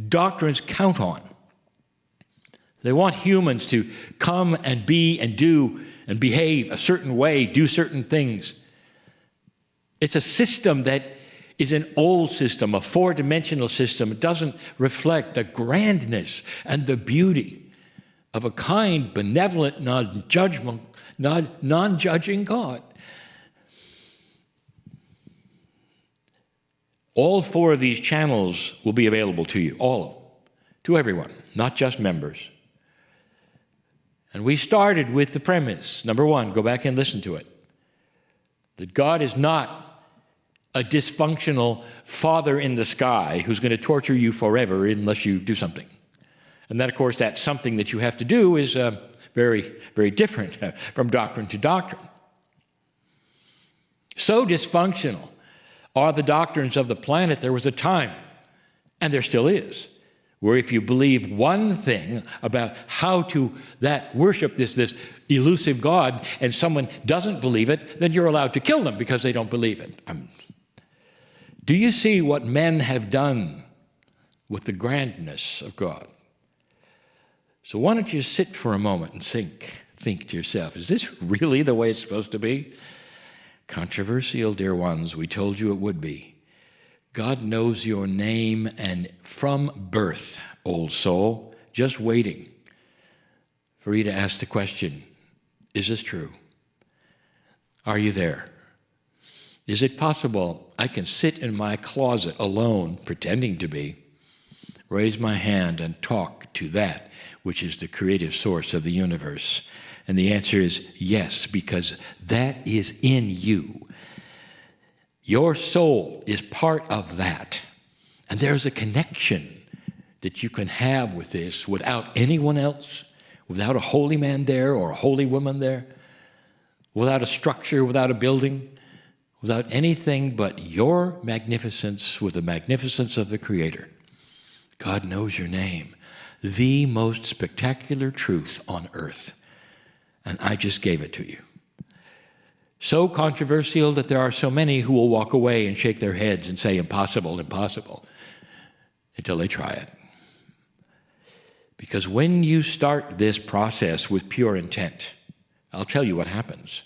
doctrines count on. They want humans to come and be and do and behave a certain way, do certain things. It's a system that is an old system, a four-dimensional system. It doesn't reflect the grandness and the beauty of a kind, benevolent, non-judging God. All four of these channels will be available to you, all of them, to everyone, not just members. And we started with the premise, number one, go back and listen to it, that God is not a dysfunctional father in the sky who's going to torture you forever unless you do something. And that, of course, that something that you have to do is very, very different from doctrine to doctrine. So dysfunctional are the doctrines of the planet. There was a time, and there still is, where if you believe one thing about how to worship this elusive God, and someone doesn't believe it, then you're allowed to kill them because they don't believe it. Do you see what men have done with the grandness of God? So why don't you sit for a moment and think to yourself, is this really the way it's supposed to be? Controversial, dear ones, we told you it would be. God knows your name, and from birth, old soul, just waiting for you to ask the question, is this true? Are you there? Is it possible I can sit in my closet alone, pretending to be, raise my hand and talk to that which is the creative source of the universe? And the answer is yes, because that is in you. Your soul is part of that. And there's a connection that you can have with this without anyone else, without a holy man there or a holy woman there, without a structure, without a building, without anything but your magnificence with the magnificence of the Creator. God knows your name, the most spectacular truth on earth. And I just gave it to you. So controversial that there are so many who will walk away and shake their heads and say, impossible, impossible, until they try it. Because when you start this process with pure intent, I'll tell you what happens.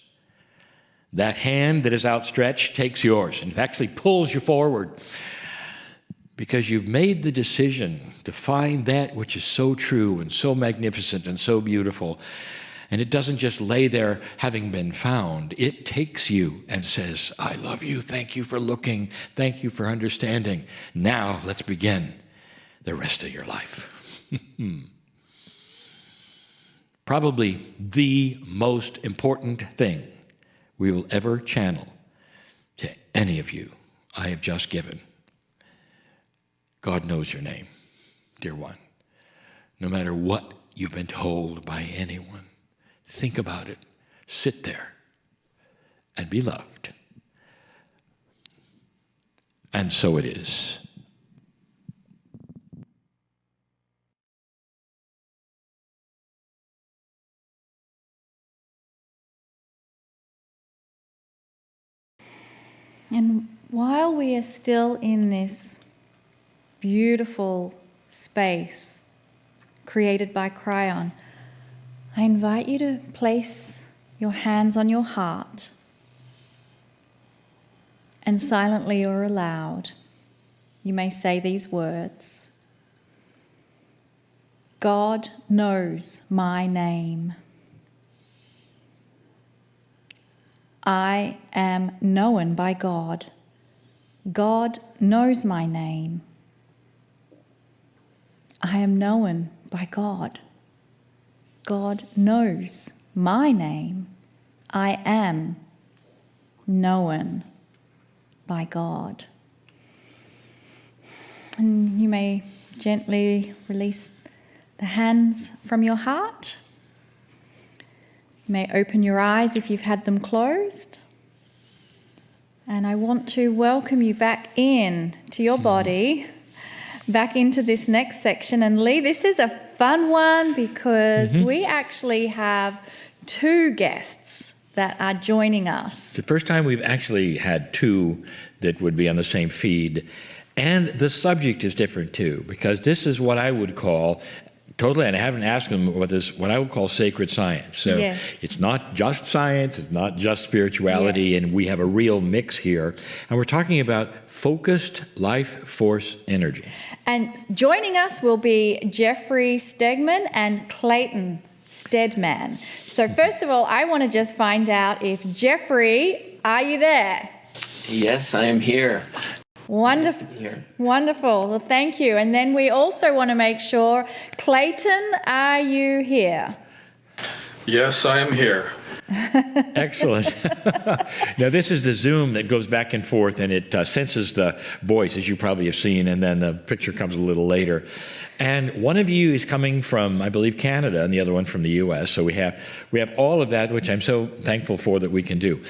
That hand that is outstretched takes yours and actually pulls you forward, because you've made the decision to find that which is so true and so magnificent and so beautiful. And it doesn't just lay there having been found. It takes you and says, I love you. Thank you for looking. Thank you for understanding. Now let's begin the rest of your life. Probably the most important thing we will ever channel to any of you I have just given. God knows your name, dear one. No matter what you've been told by anyone, think about it. Sit there and be loved. And so it is. And while we are still in this beautiful space created by Cryon, I invite you to place your hands on your heart and silently or aloud, you may say these words. God knows my name. I am known by God. God knows my name. I am known by God. God knows my name. I am known by God. And you may gently release the hands from your heart. You may open your eyes if you've had them closed. And I want to welcome you back in to your body, back into this next section. And Lee, this is a fun one because we actually have two guests that are joining us. It's the first time we've actually had two that would be on the same feed. And the subject is different too, because this is what I would call totally, and I haven't asked them what I would call sacred science. So Yes. it's not just science, it's not just spirituality, and we have a real mix here. And we're talking about focused life force energy. And joining us will be Jeffrey Stegman and Clayton Stedman. So first of all, I want to just find out if Jeffrey, are you there? Yes, I am here. Wonderful. Nice to be here. Wonderful. Well, thank you. And then we also want to make sure, Clayton, are you here? Yes, I am here. Excellent. Now, this is the Zoom that goes back and forth, and it senses the voice, as you probably have seen, and then the picture comes a little later. And one of you is coming from, I believe, Canada, and the other one from the U.S. So we have all of that, which I'm so thankful for that we can do.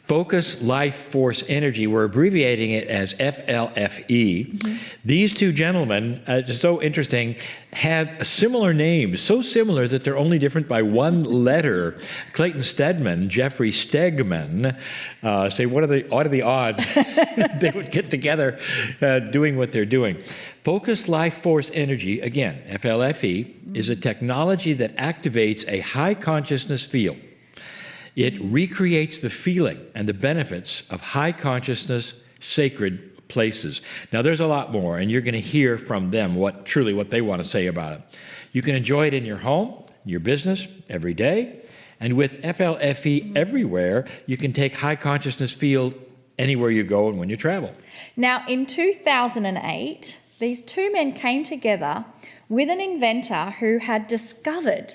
Focus Life Force Energy, we're abbreviating it as FLFE. Mm-hmm. These two gentlemen, it's so interesting, have a similar name, so similar that they're only different by one letter. Clayton Stedman, Jeffrey Stegman, say, what are the odds they would get together doing what they're doing? Focused Life Force Energy, again, FLFE, is a technology that activates a high consciousness field. It recreates the feeling and the benefits of high consciousness sacred places. Now, there's a lot more, and you're going to hear from them what they want to say about it. You can enjoy it in your home, your business, every day. And with FLFE everywhere, you can take high consciousness field anywhere you go and when you travel. Now, in 2008, these two men came together with an inventor who had discovered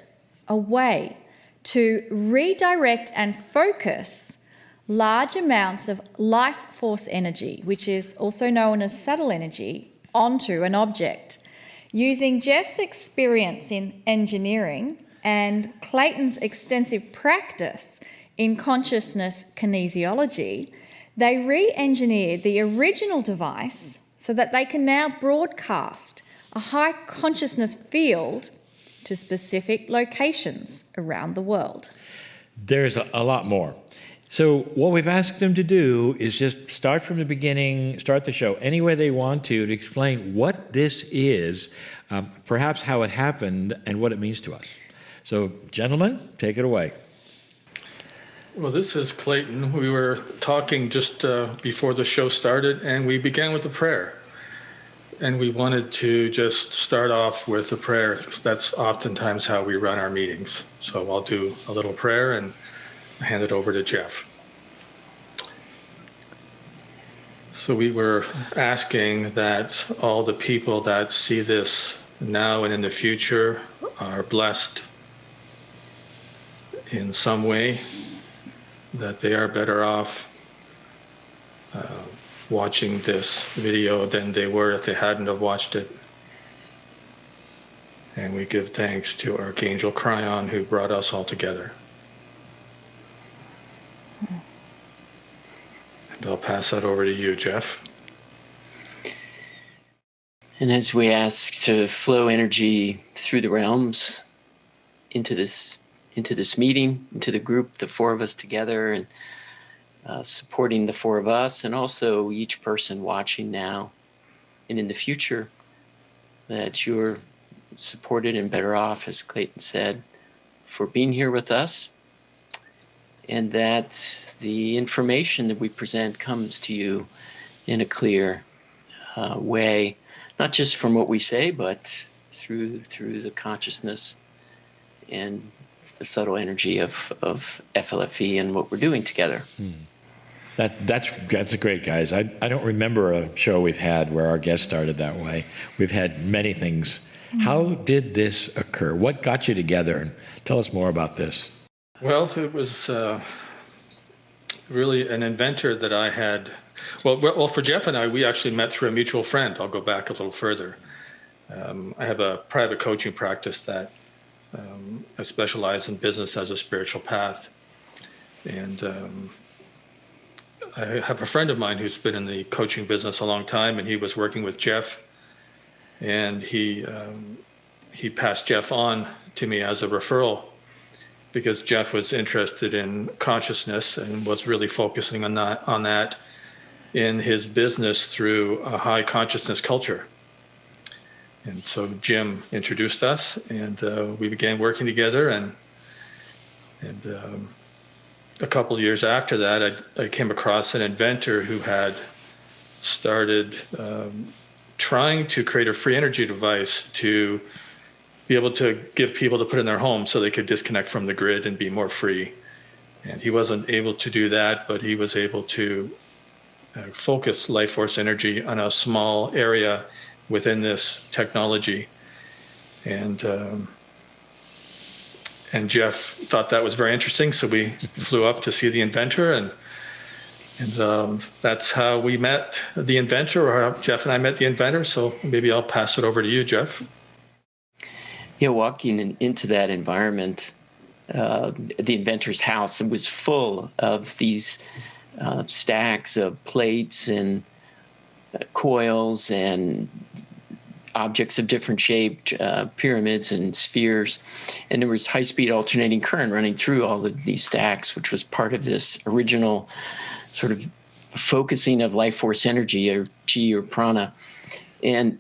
a way to redirect and focus large amounts of life force energy, which is also known as subtle energy, onto an object. Using Jeff's experience in engineering and Clayton's extensive practice in consciousness kinesiology, they re-engineered the original device so that they can now broadcast a high consciousness field to specific locations around the world. There's a lot more. So what we've asked them to do is just start from the beginning, start the show any way they want to explain what this is, perhaps how it happened, and what it means to us. So, gentlemen, take it away. Well, this is Clayton. We were talking just before the show started, and we began with a prayer. And we wanted to just start off with a prayer. That's oftentimes how we run our meetings. So I'll do a little prayer and hand it over to Jeff. So we were asking that all the people that see this now and in the future are blessed in some way, that they are better off watching this video than they were if they hadn't have watched it. And we give thanks to Archangel Cryon, who brought us all together. And I'll pass that over to you, Jeff. And as we ask to flow energy through the realms into this meeting, into the group, the four of us together, and supporting the four of us, and also each person watching now and in the future, that you're supported and better off, as Clayton said, for being here with us, and that the information that we present comes to you in a clear way, not just from what we say, but through the consciousness and the subtle energy of FLFE and what we're doing together. That's great, guys. I don't remember a show we've had where our guest started that way. We've had many things. How did this occur? What got you together? And tell us more about this. Well, it was really an inventor that I had. Well, for Jeff and I, we actually met through a mutual friend. I'll go back a little further. I have a private coaching practice that I specialize in business as a spiritual path. And I have a friend of mine who's been in the coaching business a long time, and he was working with Jeff. And he passed Jeff on to me as a referral, because Jeff was interested in consciousness and was really focusing on that. in his business through a high consciousness culture. And so Jim introduced us, and we began working together. And a couple of years after that, I came across an inventor who had started trying to create a free energy device to be able to give people to put in their homes so they could disconnect from the grid and be more free. And he wasn't able to do that, but he was able to focus life force energy on a small area within this technology. And Jeff thought that was very interesting, so we flew up to see the inventor, and that's how we met the inventor, or how Jeff and I met the inventor. So maybe I'll pass it over to you, Jeff. Yeah, walking into that environment, the inventor's house, it was full of these stacks of plates and coils and objects of different shape, pyramids and spheres. And there was high-speed alternating current running through all of these stacks, which was part of this original sort of focusing of life force energy, or chi or prana. And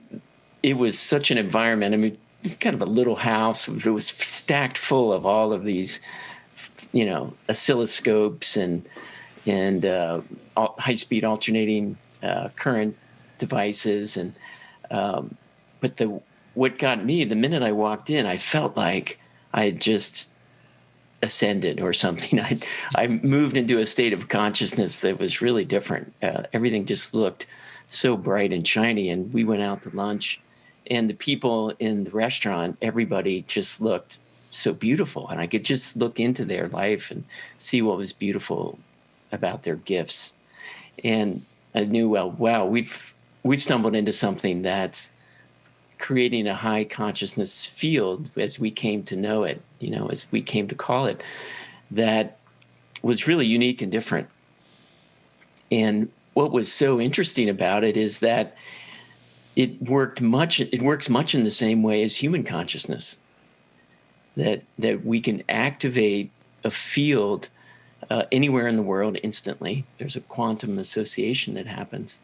it was such an environment. I mean, it's kind of a little house. It was stacked full of all of these, oscilloscopes and high-speed alternating current devices. And but what got me, the minute I walked in, I felt like I had just ascended or something. I moved into a state of consciousness that was really different. Everything just looked so bright and shiny. And we went out to lunch, and the people in the restaurant, everybody just looked so beautiful. And I could just look into their life and see what was beautiful about their gifts. And I knew, well, wow, we've stumbled into something that's creating a high consciousness field, as we came to know it, as we came to call it, that was really unique and different. And what was so interesting about it is that it works much in the same way as human consciousness, that we can activate a field anywhere in the world instantly. There's a quantum association that happens,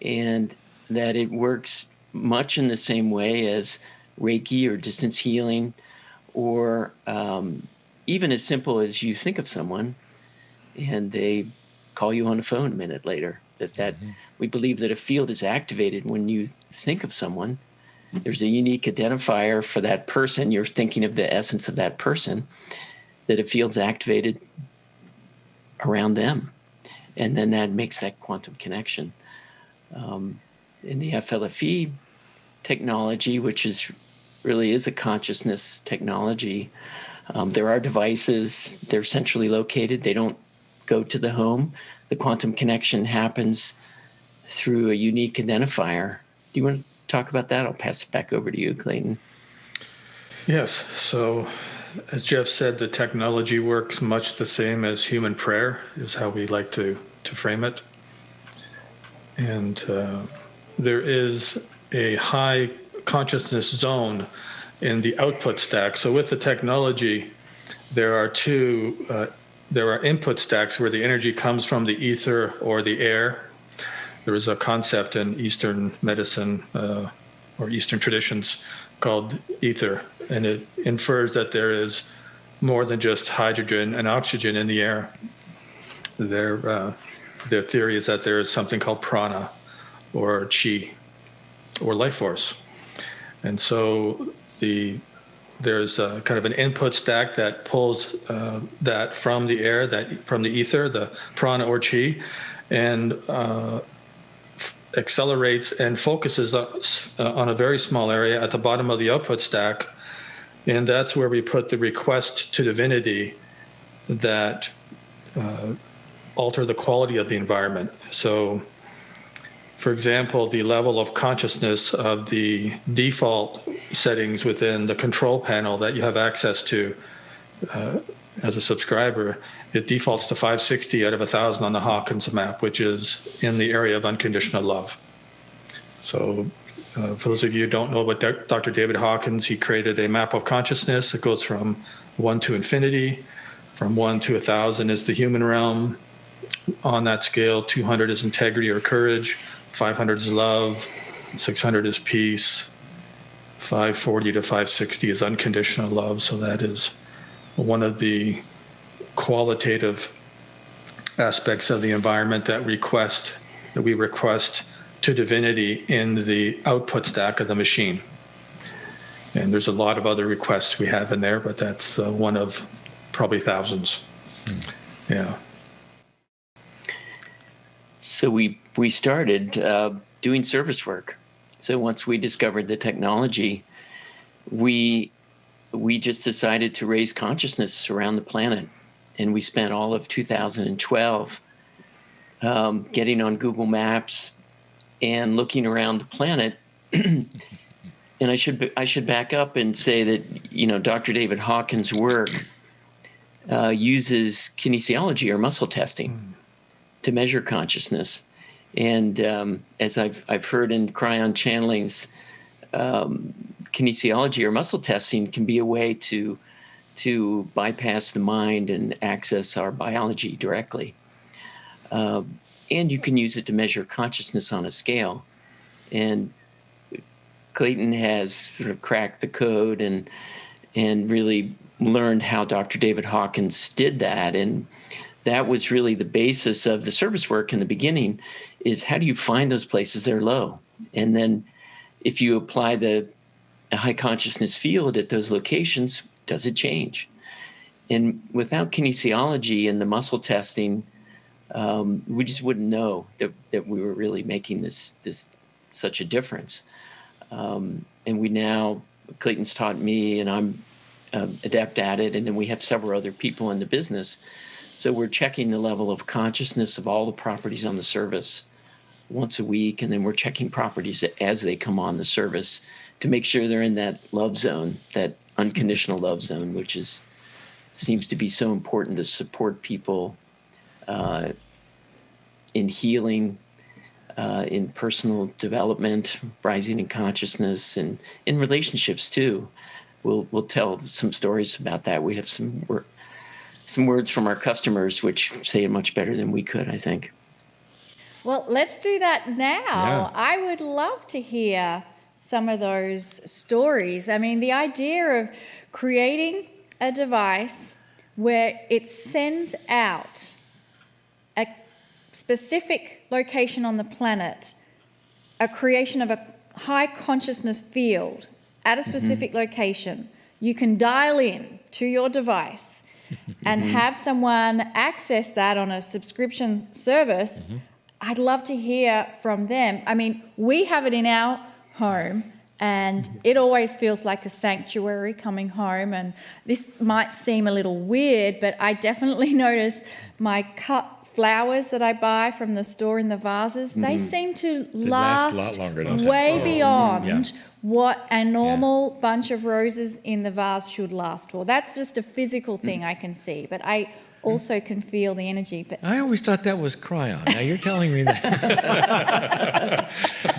and that it works much in the same way as Reiki or distance healing, or even as simple as you think of someone and they call you on the phone a minute later. That we believe that a field is activated when you think of someone. There's a unique identifier for that person. You're thinking of the essence of that person, that a field's activated around them. And then that makes that quantum connection. In the FLFE technology, which really is a consciousness technology, there are devices. They're centrally located. They don't go to the home. The quantum connection happens through a unique identifier. Do you want to talk about that? I'll pass it back over to you, Clayton. Yes. So, as Jeff said, the technology works much the same as human prayer, is how we like to frame it. And there is a high consciousness zone in the output stack. So with the technology, there are input stacks where the energy comes from the ether or the air. There is a concept in Eastern medicine or Eastern traditions called ether, and it infers that there is more than just hydrogen and oxygen in the air. Their theory is that there is something called prana, or chi, or life force. And so there's kind of an input stack that pulls that from the air, from the ether, the prana or chi, and accelerates and focuses on a very small area at the bottom of the output stack. And that's where we put the request to divinity that alter the quality of the environment. So, for example, the level of consciousness of the default settings within the control panel that you have access to as a subscriber, it defaults to 560 out of 1,000 on the Hawkins map, which is in the area of unconditional love. So for those of you who don't know about Dr. David Hawkins, he created a map of consciousness that goes from 1 to infinity. From 1 to 1,000 is the human realm. On that scale, 200 is integrity or courage, 500 is love, 600 is peace, 540 to 560 is unconditional love. So that is one of the qualitative aspects of the environment that we request to divinity in the output stack of the machine. And there's a lot of other requests we have in there, but that's one of probably thousands. Yeah. So we started doing service work. So once we discovered the technology, we just decided to raise consciousness around the planet. And we spent all of 2012 getting on Google Maps and looking around the planet. And I should back up and say that, Dr. David Hawkins' work uses kinesiology or muscle testing to measure consciousness. And as I've heard in Cryon channelings, kinesiology or muscle testing can be a way to bypass the mind and access our biology directly. And you can use it to measure consciousness on a scale. And Clayton has sort of cracked the code and really learned how Dr. David Hawkins did that. And that was really the basis of the service work in the beginning, is how do you find those places that are low? And then if you apply the high consciousness field at those locations, does it change? And without kinesiology and the muscle testing, we just wouldn't know that we were really making this such a difference. And we now, Clayton's taught me, and I'm adept at it, and then we have several other people in the business. So we're checking the level of consciousness of all the properties on the service once a week, and then we're checking properties as they come on the service to make sure they're in that love zone, that unconditional love zone, which seems to be so important to support people in healing, in personal development, rising in consciousness, and in relationships too. We'll tell some stories about that. We have some words from our customers which say it much better than we could, I think. Well, let's do that now. Yeah. I would love to hear some of those stories. I mean, the idea of creating a device where it sends out a specific location on the planet, a creation of a high consciousness field at a specific location. You can dial in to your device and have someone access that on a subscription service. I'd love to hear from them. I mean, we have it in our home, and it always feels like a sanctuary coming home. And this might seem a little weird, but I definitely notice my cut flowers that I buy from the store in the vases, they seem to last a lot longer, don't they? way beyond what a normal bunch of roses in the vase should last for. That's just a physical thing I can see, but I also can feel the energy. But I always thought that was Cryon. Now you're telling me that.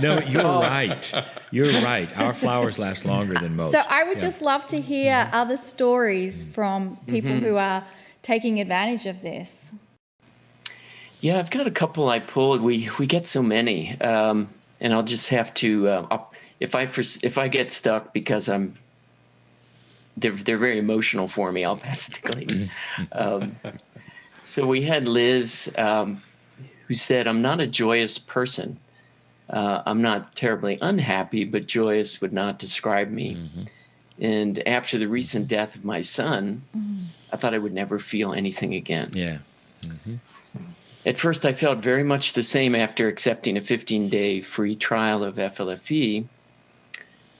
No, you're right. You're right. Our flowers last longer than most. So I would just love to hear other stories from people who are taking advantage of this. Yeah, I've got a couple I pulled. We get so many, and I'll just have to. If I get stuck because they're very emotional for me, I'll pass it to Clayton. So we had Liz, who said, "I'm not a joyous person. I'm not terribly unhappy, but joyous would not describe me." And after the recent death of my son, I thought I would never feel anything again. Yeah. At first, I felt very much the same after accepting a 15-day free trial of FLFE,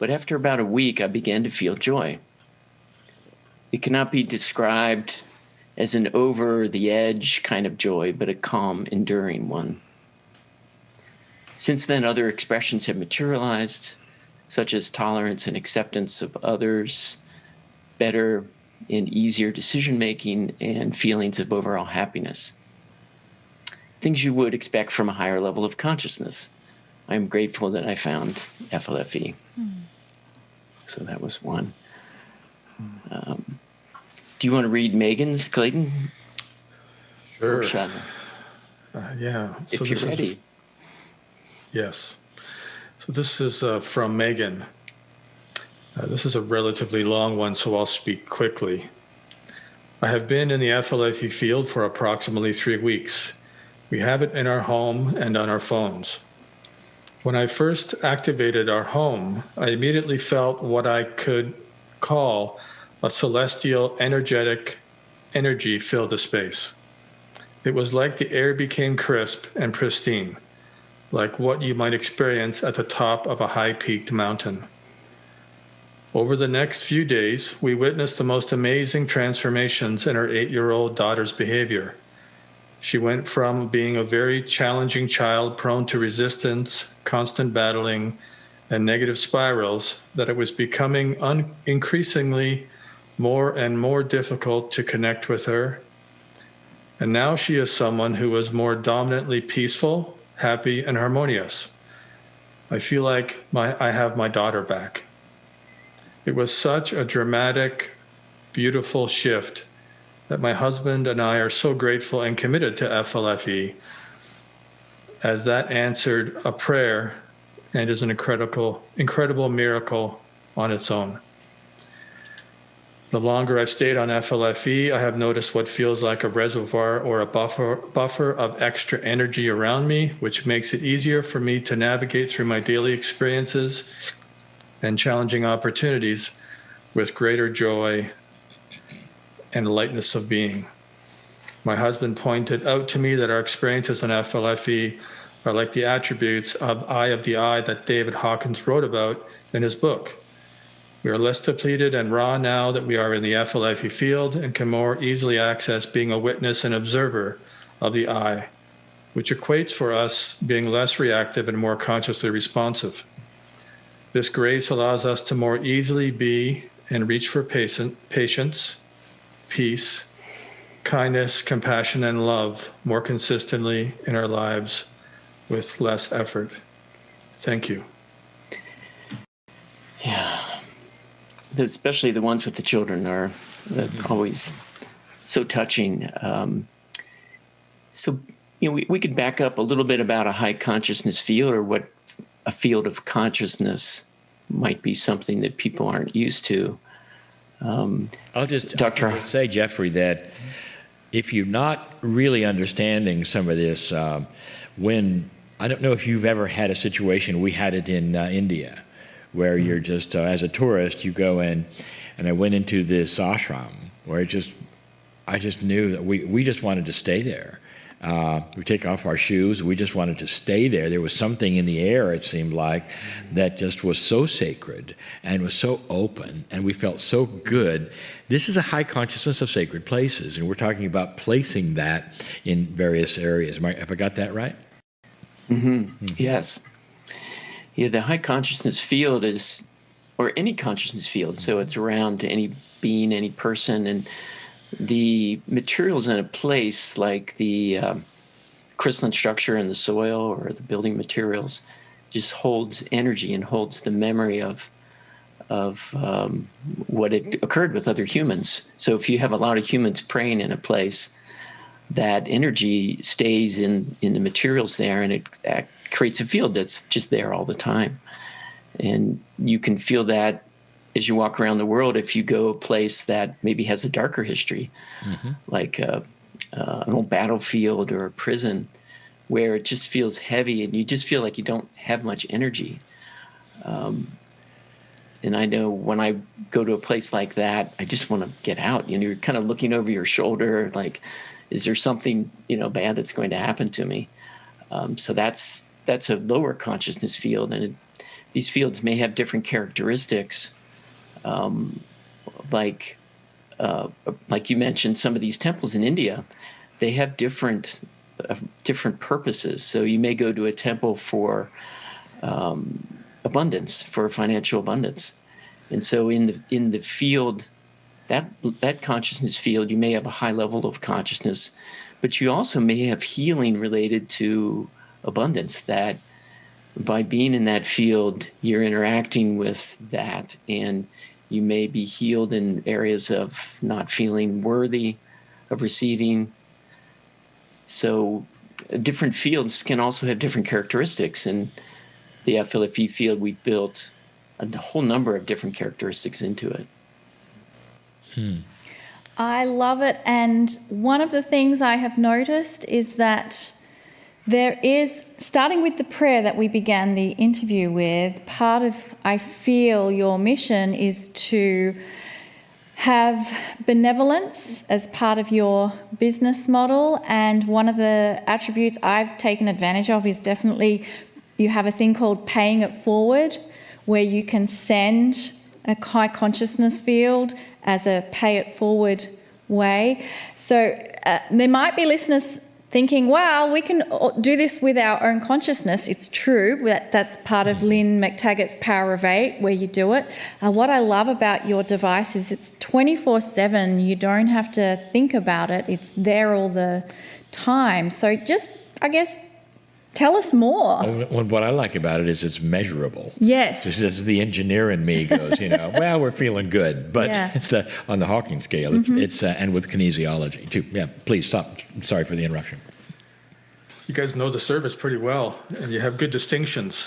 but after about a week, I began to feel joy. It cannot be described as an over-the-edge kind of joy, but a calm, enduring one. Since then, other expressions have materialized, such as tolerance and acceptance of others, better and easier decision-making, and feelings of overall happiness. Things you would expect from a higher level of consciousness. I'm grateful that I found FLFE. So that was one. Do you want to read Megan's, Clayton? Sure. Yeah. if you're ready. Yes. So this is from Megan. This is a relatively long one, so I'll speak quickly. I have been in the FLFE field for approximately 3 weeks. We have it in our home and on our phones. When I first activated our home, I immediately felt what I could call a celestial energetic energy fill the space. It was like the air became crisp and pristine, like what you might experience at the top of a high-peaked mountain. Over the next few days, we witnessed the most amazing transformations in our 8-year-old daughter's behavior. She went from being a very challenging child prone to resistance, constant battling, and negative spirals that it was becoming increasingly more and more difficult to connect with her. And now she is someone who is more dominantly peaceful, happy, and harmonious. I feel like I have my daughter back. It was such a dramatic, beautiful shift that my husband and I are so grateful and committed to FLFE, as that answered a prayer and is an incredible miracle on its own. The longer I've stayed on FLFE, I have noticed what feels like a reservoir or a buffer of extra energy around me, which makes it easier for me to navigate through my daily experiences and challenging opportunities with greater joy and lightness of being. My husband pointed out to me that our experiences on FLFE are like the attributes of eye of the eye that David Hawkins wrote about in his book. We are less depleted and raw now that we are in the FLFE field and can more easily access being a witness and observer of the I, which equates for us being less reactive and more consciously responsive. This grace allows us to more easily be and reach for patience, peace, kindness, compassion, and love more consistently in our lives with less effort. Thank you. Yeah. Especially the ones with the children are always so touching. So, we could back up a little bit about a high consciousness field, or what a field of consciousness might be, something that people aren't used to. I'll just say, Jeffrey, that if you're not really understanding some of this, I don't know if you've ever had a situation, we had it in India, where you're just, as a tourist, you go in, and I went into this ashram where I just knew that we just wanted to stay there. We take off our shoes, we just wanted to stay there. There was something in the air, it seemed like, that just was so sacred and was so open, and we felt so good. This is a high consciousness of sacred places, and we're talking about placing that in various areas. Have I got that right? Mm-hmm. Mm-hmm. Yes. Yeah, the high consciousness field is, or any consciousness field, so it's around any being, any person, and the materials in a place, like the crystalline structure in the soil or the building materials, just holds energy and holds the memory of what it occurred with other humans. So if you have a lot of humans praying in a place, that energy stays in the materials there, and it creates a field that's just there all the time. And you can feel that as you walk around the world if you go a place that maybe has a darker history, like an old battlefield or a prison, where it just feels heavy and you just feel like you don't have much energy. And I know when I go to a place like that, I just want to get out. You're kind of looking over your shoulder, like, is there something bad that's going to happen to me? So that's a lower consciousness field, and these fields may have different characteristics. Like you mentioned, some of these temples in India, they have different purposes. So you may go to a temple for abundance, for financial abundance, and so in the field, that consciousness field, you may have a high level of consciousness, but you also may have healing related to abundance. That by being in that field, you're interacting with that, and you may be healed in areas of not feeling worthy of receiving. So different fields can also have different characteristics. And the FLFE field, we built a whole number of different characteristics into it. I love it. And one of the things I have noticed is that there is, starting with the prayer that we began the interview with, part of, I feel, your mission is to have benevolence as part of your business model. And one of the attributes I've taken advantage of is definitely you have a thing called paying it forward, where you can send a high consciousness field as a pay it forward way. So there might be listeners thinking, wow, we can do this with our own consciousness. It's true. That's part of Lynn McTaggart's Power of 8, where you do it. What I love about your device is it's 24/7. You don't have to think about it. It's there all the time. So just, I guess, tell us more. What I like about it is it's measurable. Yes. Just as the engineer in me goes, well, we're feeling good. But on the Hawking scale, it's and with kinesiology too. Yeah, please stop. Sorry for the interruption. You guys know the service pretty well, and you have good distinctions.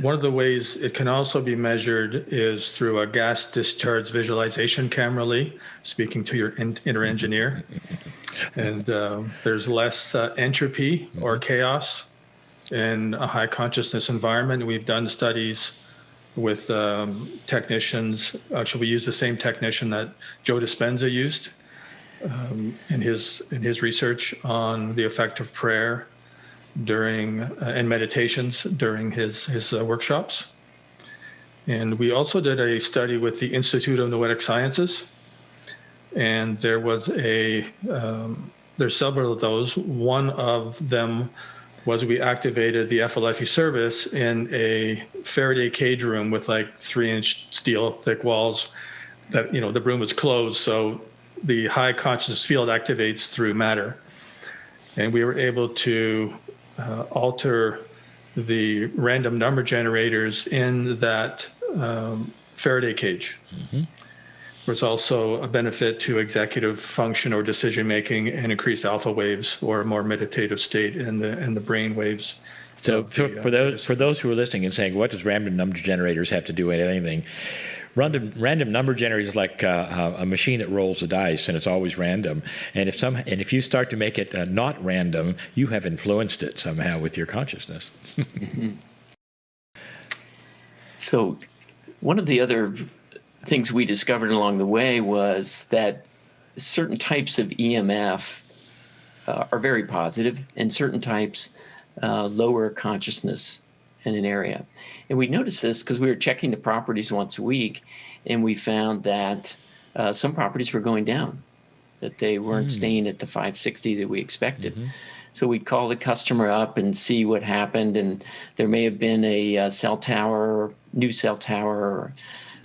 One of the ways it can also be measured is through a gas discharge visualization camera, Lee, speaking to your inner engineer. And there's less entropy or chaos in a high consciousness environment. We've done studies with technicians. Actually, we use the same technician that Joe Dispenza used in his research on the effect of prayer during and meditations during his workshops. And we also did a study with the Institute of Noetic Sciences. And there was there's several of those. One of them was we activated the FLFE service in a Faraday cage room with like 3-inch steel thick walls that, the room was closed. So the high consciousness field activates through matter. And we were able to alter the random number generators in that Faraday cage. There's also a benefit to executive function or decision making and increased alpha waves or a more meditative state in the brain waves. So for those who are listening and saying, what does random number generators have to do with anything? Random number generators is like a machine that rolls the dice, and it's always random. And if you start to make it not random, you have influenced it somehow with your consciousness. So one of the other things we discovered along the way was that certain types of EMF are very positive, and certain types lower consciousness in an area. And we noticed this because we were checking the properties once a week, and we found that some properties were going down, that they weren't staying at the 560 that we expected. So we'd call the customer up and see what happened, and there may have been a cell tower, new cell tower,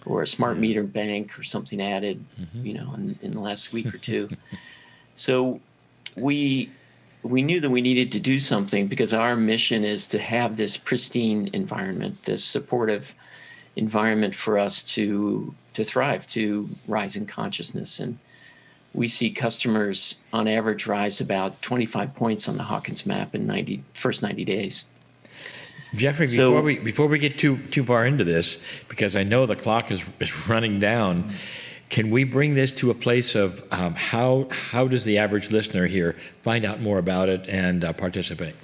or a smart meter bank or something added, in the last week or two. So we knew that we needed to do something, because our mission is to have this pristine environment, this supportive environment for us to thrive, to rise in consciousness. And we see customers on average rise about 25 points on the Hawkins map in first 90 days. Jeffrey, before we get too far into this, because I know the clock is running down, can we bring this to a place of how does the average listener here find out more about it and participate?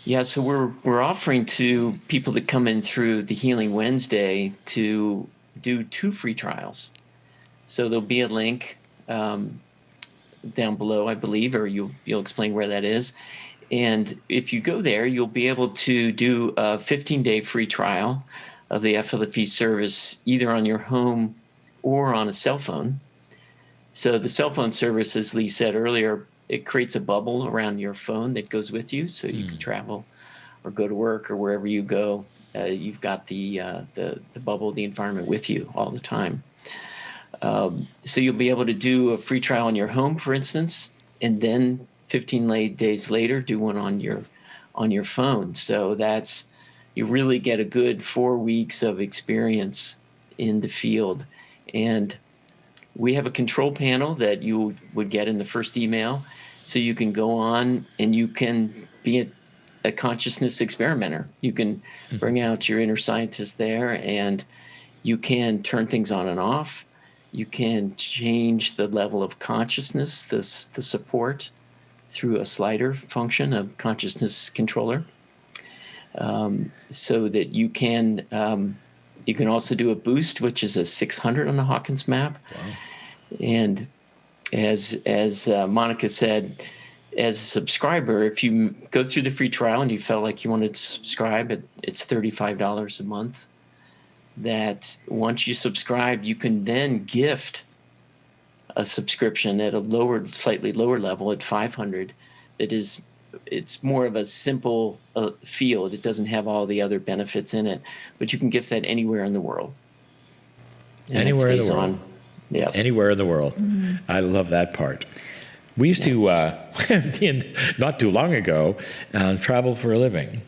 Yeah, so we're offering to people that come in through the Healing Wednesday to do 2 free trials. So there'll be a link down below, I believe, or you'll explain where that is. And if you go there, you'll be able to do a 15-day free trial of the FLFE service, either on your home or on a cell phone. So the cell phone service, as Lee said earlier, it creates a bubble around your phone that goes with you, so you can travel or go to work or wherever you go. You've got the bubble, the environment with you all the time. So you'll be able to do a free trial on your home, for instance, and then 15 days later, do one on your phone. So you really get a good 4 weeks of experience in the field. And we have a control panel that you would get in the first email. So you can go on and you can be a consciousness experimenter. You can bring out your inner scientist there, and you can turn things on and off. You can change the level of consciousness, the support, through a slider function, a consciousness controller, so that you can also do a boost, which is a 600 on the Hawkins map. Wow. And as Monica said, as a subscriber, if you go through the free trial and you felt like you wanted to subscribe, it's $35 a month. That once you subscribe, you can then gift a subscription at a slightly lower level at 500. It's more of a simple field. It doesn't have all the other benefits in it, but you can gift that anywhere in the world. And Anywhere in the world. Yeah. Anywhere in the world. Mm-hmm. I love that part. We used to, not too long ago, travel for a living.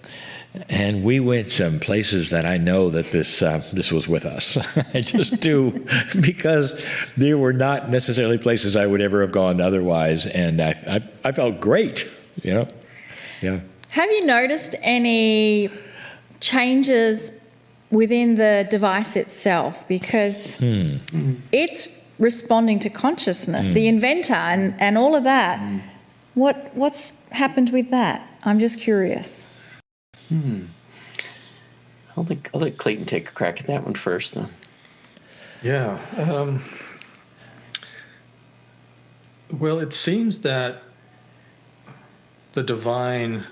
And we went some places that I know that this was with us. I just do, because they were not necessarily places I would ever have gone otherwise. And I felt great, Yeah. Have you noticed any changes within the device itself? Because it's responding to consciousness, the inventor and all of that. What's happened with that? I'm just curious. I'll let Clayton take a crack at that one first. Yeah. Well, it seems that the divine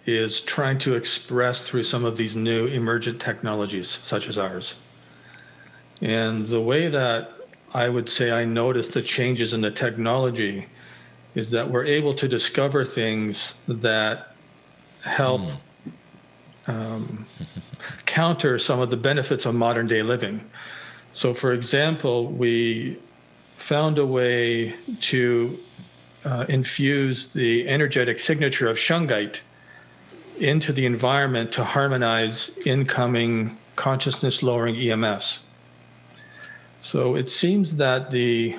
is trying to express through some of these new emergent technologies, such as ours. And the way that I would say I noticed the changes in the technology is that we're able to discover things that help counter some of the benefits of modern day living. So, for example, we found a way to infuse the energetic signature of shungite into the environment to harmonize incoming consciousness lowering EMFs. So it seems that the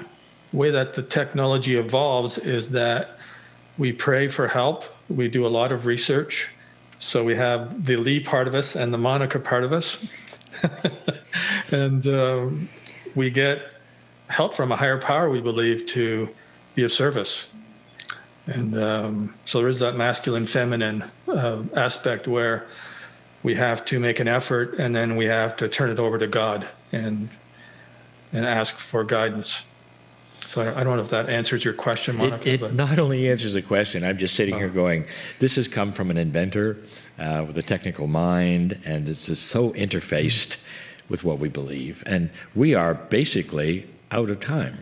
way that the technology evolves is that we pray for help, we do a lot of research. So we have the Lee part of us and the Monica part of us. And we get help from a higher power, we believe, to be of service. And so there is that masculine, feminine aspect where we have to make an effort, and then we have to turn it over to God and ask for guidance. So I don't know if that answers your question, Monica. It not only answers the question, I'm just sitting here going, this has come from an inventor with a technical mind, and it's just so interfaced with what we believe. And we are basically out of time.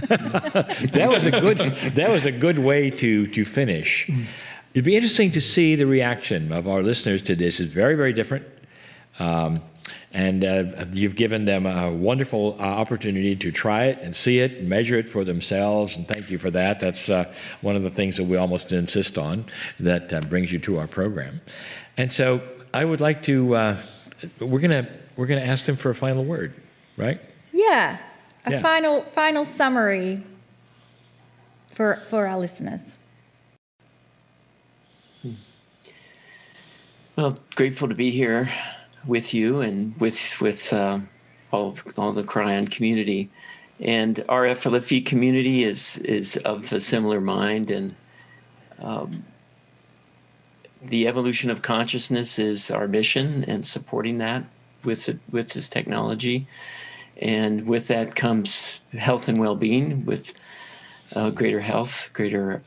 That was a good way to finish. It'd be interesting to see the reaction of our listeners to this. It's very, very different. And you've given them a wonderful opportunity to try it and see it, measure it for themselves, and thank you for that. That's one of the things that we almost insist on that brings you to our program. And so I would like to, we're gonna ask them for a final word, right? Yeah, final summary for our listeners. Well, grateful to be here with you and with all the Cryon community, and our FLFE community is of a similar mind, and the evolution of consciousness is our mission, and supporting that with this technology, and with that comes health and well-being, with greater health, greater